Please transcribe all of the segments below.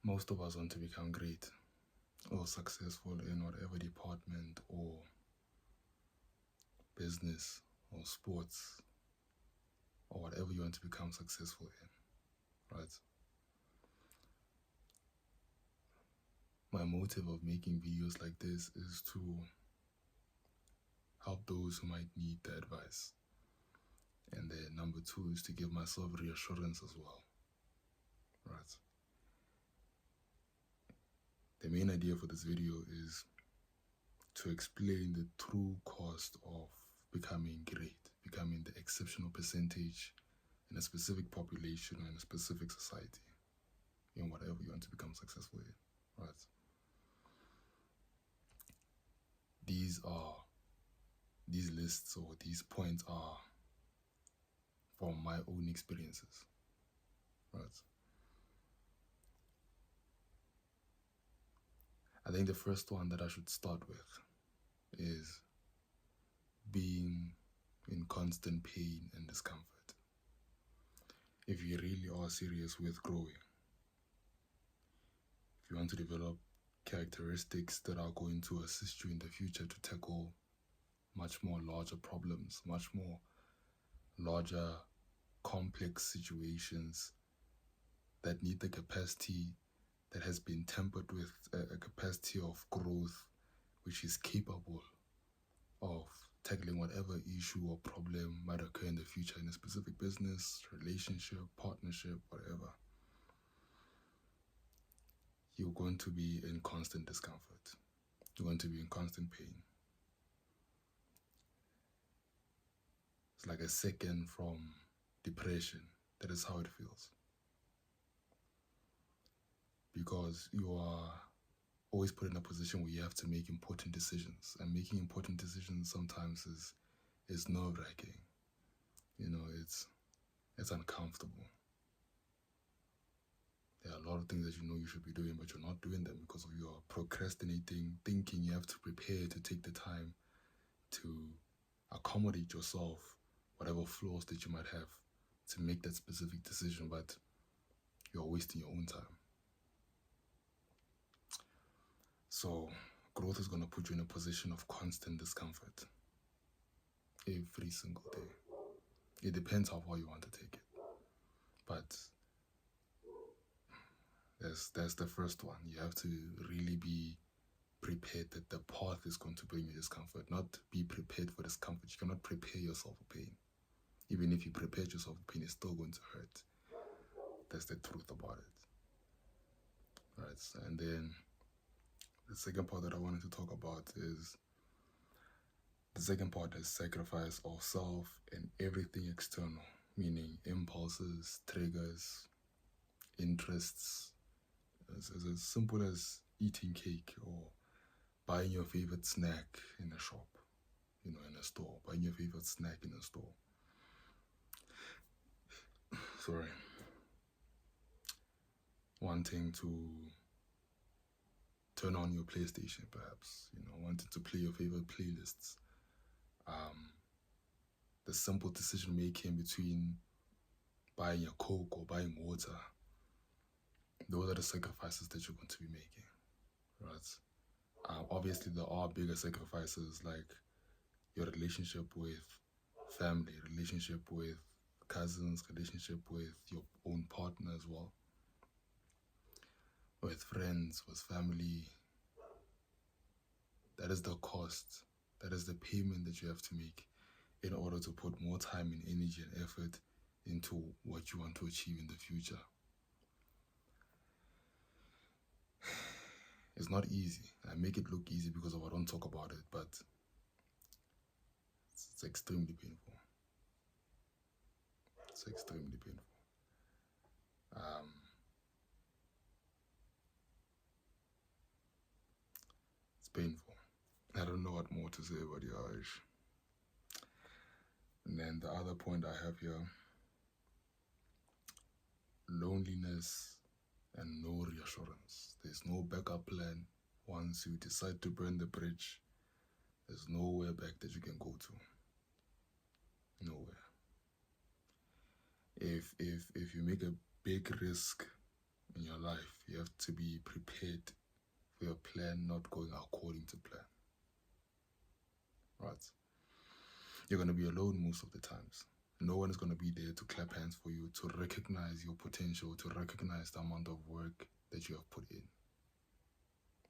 Most of us want to become great or successful in whatever department or business or sports or whatever you want to become successful in, right? My motive of making videos like this is to help those who might need the advice. And then number two is to give myself reassurance as well, right? The main idea for this video is to explain the true cost of becoming great, becoming the exceptional percentage in a specific population or in a specific society, in whatever you want to become successful in, right? These lists or these points are from my own experiences, right? I think the first one that I should start with is being in constant pain and discomfort. If you really are serious with growing, if you want to develop characteristics that are going to assist you in the future to tackle much more larger problems, much more larger complex situations that need the capacity that has been tempered with a capacity of growth which is capable of tackling whatever issue or problem might occur in the future in a specific business, relationship, partnership, whatever. You're going to be in constant discomfort. You're going to be in constant pain. It's like a second from depression. That is how it feels. Because you are always put in a position where you have to make important decisions. And making important decisions sometimes is nerve-wracking. You know, it's uncomfortable. There are a lot of things that you know you should be doing, but you're not doing them because of your procrastinating, thinking you have to prepare to take the time to accommodate yourself, whatever flaws that you might have, to make that specific decision, but you're wasting your own time. So growth is going to put you in a position of constant discomfort every single day. It depends how far you want to take it. But that's the first one. You have to really be prepared that the path is going to bring you discomfort, not be prepared for discomfort. You cannot prepare yourself for pain. Even if you prepare yourself for pain, it's still going to hurt. That's the truth about it. Right. And then the second part that I wanted to talk about is the second part is sacrifice of self and everything external, meaning impulses, triggers, interests, as simple as eating cake or buying your favorite snack in a shop, in a store, buying your favorite snack in a store. Sorry. Wanting to turn on your PlayStation, perhaps, wanting to play your favorite playlists. The simple decision making between buying a Coke or buying water. Those are the sacrifices that you're going to be making, right? Obviously, there are bigger sacrifices like your relationship with family, relationship with cousins, relationship with your own partner as well, with friends, with family. That is the cost. That is the payment that you have to make in order to put more time and energy and effort into what you want to achieve in the future. It's not easy. I make it look easy because I don't talk about it, but it's extremely painful. It's extremely painful. It's painful. I don't know what more to say about the Irish. And then the other point I have here, loneliness and no reassurance. There's no backup plan. Once you decide to burn the bridge, there's nowhere back that you can go to. Nowhere. If you make a big risk in your life, you have to be prepared for your plan not going according to plan. Right? You're going to be alone most of the times. No one is going to be there to clap hands for you, to recognize your potential, to recognize the amount of work that you have put in.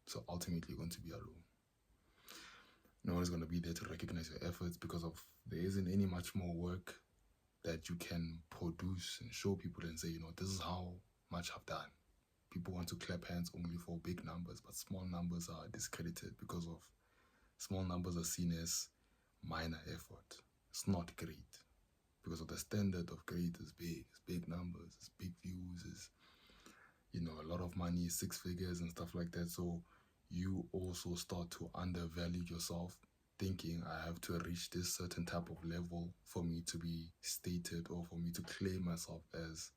So ultimately, you're going to be alone. No one is going to be there to recognize your efforts because of there isn't any much more work that you can produce and show people and say, this is how much I've done. People want to clap hands only for big numbers, but small numbers are discredited because of small numbers are seen as minor effort. It's not great because of the standard of great is big. It's big numbers, it's big views, it's a lot of money, 6 figures and stuff like that. So you also start to undervalue yourself, thinking I have to reach this certain type of level for me to be stated or for me to claim myself as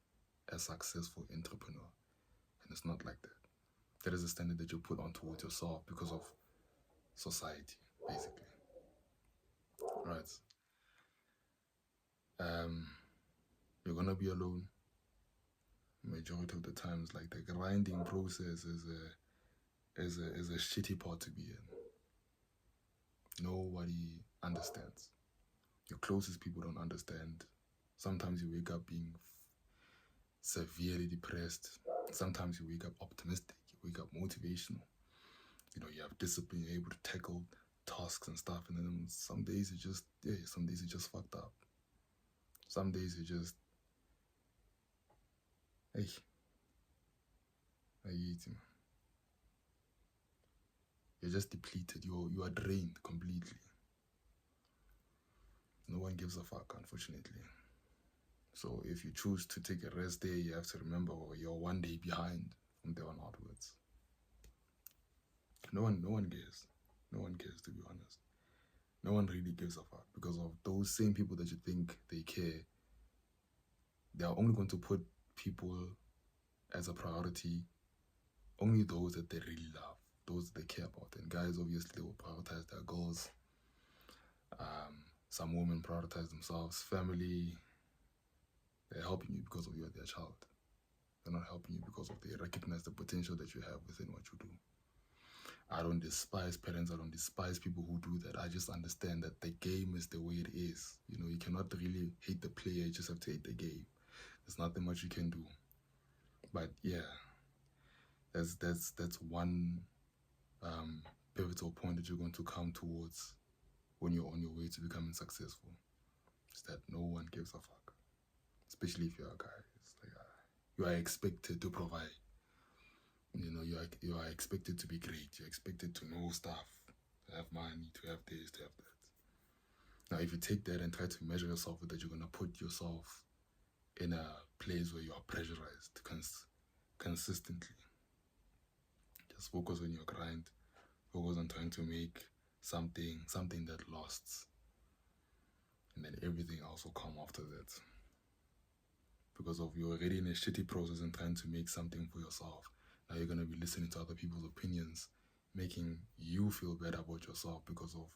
a successful entrepreneur. And it's not like that. That is a standard that you put on towards yourself because of society, basically. Right. You're gonna be alone. Majority of the times, like the grinding process is a shitty part to be in. Nobody understands. Your closest people don't understand. Sometimes you wake up being severely depressed. Sometimes you wake up optimistic. You wake up motivational. You have discipline. You're able to tackle tasks and stuff. And then some days you just fucked up. Some days you just, hey, you're just depleted. You are drained completely. No one gives a fuck, unfortunately. So if you choose to take a rest day, you have to remember you're 1 day behind from there on outwards. No one cares. No one cares, to be honest. No one really gives a fuck because of those same people that you think they care. They are only going to put people as a priority, only those that they really love, those that they care about. And guys, obviously, they will prioritize their goals. Some women prioritize themselves, family. They're helping you because of you are their child. They're not helping you because of they recognize the potential that you have within what you do. I don't despise parents. I don't despise people who do that. I just understand that the game is the way it is. You cannot really hate the player. You just have to hate the game. There's nothing much you can do. But yeah, that's one pivotal point that you're going to come towards when you're on your way to becoming successful. Is that no one gives a fuck, especially if you're a guy. It's like you are expected to provide. You are expected to be great. You're expected to know stuff, to have money, to have this, to have that. Now, if you take that and try to measure yourself with that, you're going to put yourself in a place where you are pressurized consistently. Just focus on your grind. Focus on trying to make something that lasts. And then everything else will come after that. Because of you're already in a shitty process and trying to make something for yourself. Now you're going to be listening to other people's opinions, making you feel bad about yourself because of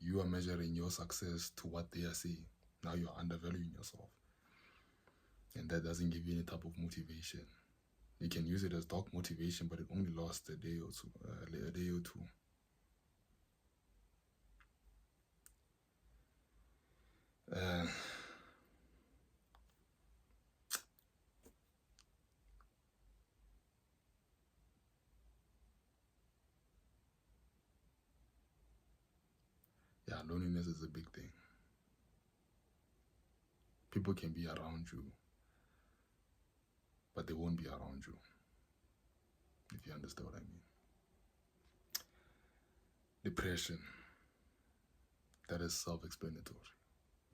you are measuring your success to what they are saying. Now you're undervaluing yourself. And that doesn't give you any type of motivation. You can use it as dark motivation, but it only lasts a day or two. Yeah, loneliness is a big thing. People can be around you, but they won't be around you, if you understand what I mean. Depression, that is self-explanatory.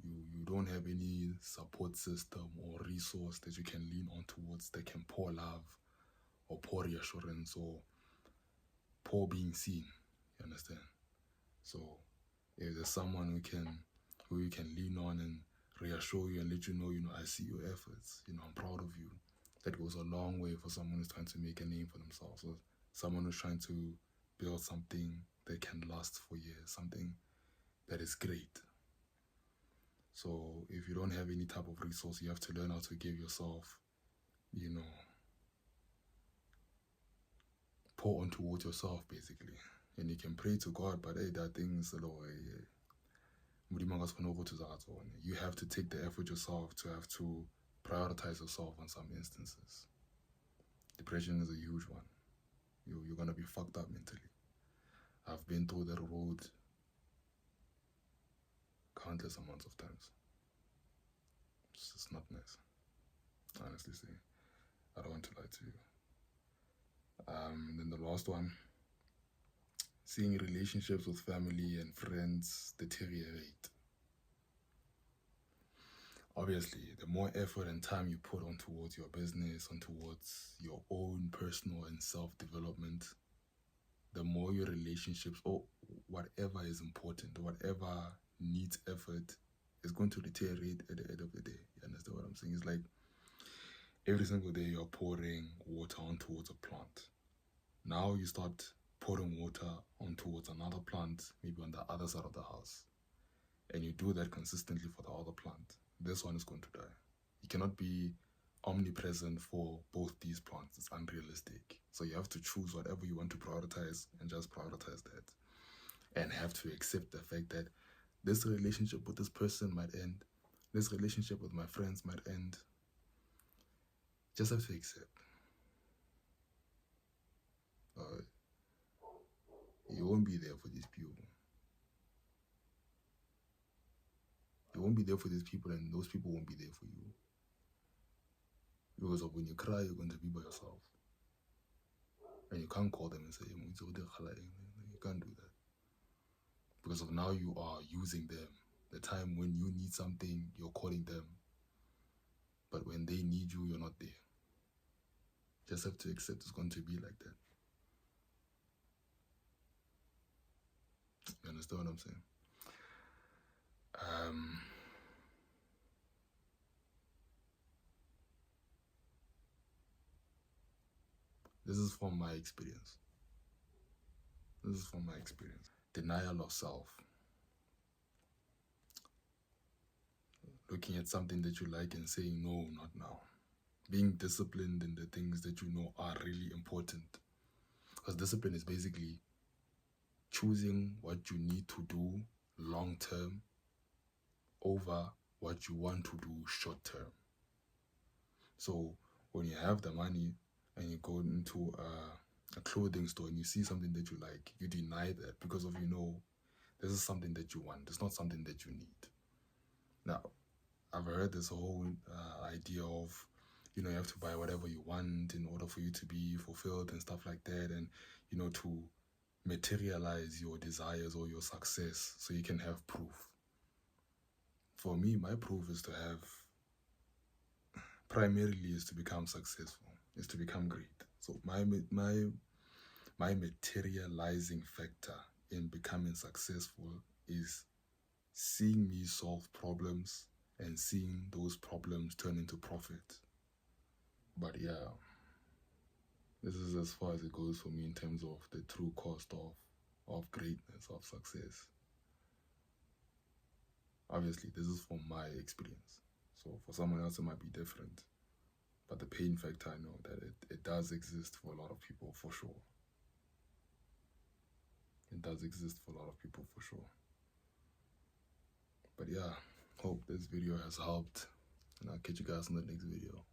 You don't have any support system or resource that you can lean on towards that can pour love or pour reassurance or pour being seen. You understand? So if there's someone who you can lean on and reassure you and let you know, I see your efforts, I'm proud of you. That goes a long way for someone who's trying to make a name for themselves, or someone who's trying to build something that can last for years, something that is great. So if you don't have any type of resource, you have to learn how to give yourself, pour on towards yourself, basically. And you can pray to God, but hey, that thing's a little you have to take the effort yourself to have to prioritize yourself on some instances. Depression is a huge one. You're gonna be fucked up mentally. I've been through that road countless amounts of times. It's just not nice. Honestly saying. I don't want to lie to you. Then the last one, seeing relationships with family and friends deteriorate. Obviously, the more effort and time you put on towards your business, on towards your own personal and self-development, the more your relationships or whatever is important, whatever needs effort is going to deteriorate at the end of the day. You understand what I'm saying? It's like every single day you're pouring water on towards a plant. Now you start pouring water on towards another plant, maybe on the other side of the house. And you do that consistently for the other plant. This one is going to die. You cannot be omnipresent for both these plants. It's unrealistic. So you have to choose whatever you want to prioritize and just prioritize that. And have to accept the fact that this relationship with this person might end. This relationship with my friends might end. Just have to accept. You won't be there for these people. You won't be there for these people, and those people won't be there for you. Because when you cry, you're going to be by yourself. And you can't call them and say, you can't do that. Because of now you are using them. The time when you need something, you're calling them. But when they need you, you're not there. Just have to accept it's going to be like that. You understand what I'm saying? This is from my experience. Denial of self. Looking at something that you like and saying, no, not now. Being disciplined in the things that you know are really important. Because discipline is basically choosing what you need to do long term over what you want to do short term. So when you have the money and you go into a clothing store and you see something that you like, you deny that because of, this is something that you want. It's not something that you need. Now, I've heard this whole idea of, you have to buy whatever you want in order for you to be fulfilled and stuff like that. And, to materialize your desires or your success so you can have proof. For me, my proof is to have, primarily is to become successful, is to become great. So my materializing factor in becoming successful is seeing me solve problems and seeing those problems turn into profit. But yeah, this is as far as it goes for me in terms of the true cost of greatness, of success. Obviously, this is from my experience. So for someone else, it might be different. But the pain factor, I know that it does exist for a lot of people, for sure. It does exist for a lot of people, for sure. But yeah, hope this video has helped. And I'll catch you guys in the next video.